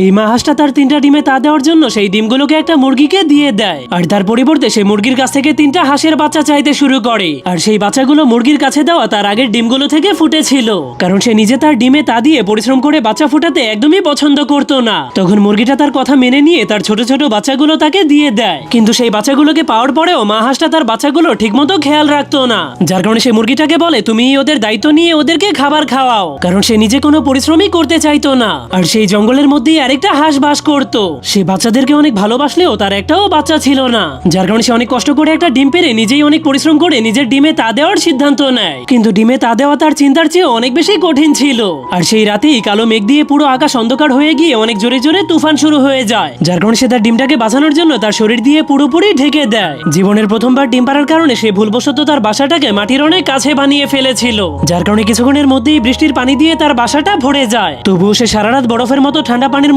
এই মা হাঁসটা তার 3টা ডিমে তা দেওয়ার জন্য সেই ডিমগুলোকে একটা মুরগিকে দিয়ে দেয়, আর তার পরিবর্তে সে মুরগির কাছ থেকে 3টা হাঁসের বাচ্চা চাইতে শুরু করে। আর সেই বাচ্চাগুলো মুরগির কাছে দেওয়া তার আগের ডিমগুলো থেকে ফুটেছিল, কারণ সে নিজে তার ডিমে তা দিয়ে পরিশ্রম করে বাচ্চা ফুটাতে একদমই পছন্দ করতো না। তখন মুরগিটা তার কথা মেনে নিয়ে তার ছোট ছোট বাচ্চাগুলো তাকে দিয়ে দেয়, কিন্তু সেই বাচ্চাগুলোকে পাওয়ার পরেও মা হাঁসটা তার বাচ্চাগুলো ঠিকমতো খেয়াল রাখতো না, যার কারণে সে মুরগিটাকে বলে তুমি ওদের দায়িত্ব নিয়ে ওদেরকে খাবার খাওয়াও, কারণ সে নিজে কোনো পরিশ্রমই করতে চাইতো না। আর সেই জঙ্গলের মধ্যেই আরেকটা হাঁস বাস করতো। সে বাচ্চাদেরকে অনেক ভালোবাসলেও তার একটাও বাচ্চা ছিল না, যার কারণে সে অনেক কষ্ট করে একটা ডিম পেরে নিজেই অনেক পরিশ্রম করে নিজের ডিমে তা দেওয়ার সিদ্ধান্ত নেয়। কিন্তু ডিমে তা দেওয়া তার চিন্তার চেয়ে অনেক বেশি কঠিন ছিল। আর সেই রাতেই কালো মেঘ দিয়ে পুরো আকাশ অন্ধকার হয়ে গিয়ে অনেক জোরে জোরে তুফান শুরু হয়ে যায়, যার কারণে সে তার ডিমটাকে বাঁচানোর জন্য তার শরীর দিয়ে পুরোপুরি ঢেকে দেয়। জীবনের প্রথমবার ডিম পাড়ার কারণে সে ভুলবশত তার বাসাটাকে মাটির অনেক কাছে বানিয়ে ফেলেছিল, যার কারণে কিছুক্ষণের মধ্যেই বৃষ্টির পানি দিয়ে তার বাসাটা ভরে যায়। তবুও সে সারা রাত বরফের মতো ঠান্ডা পানির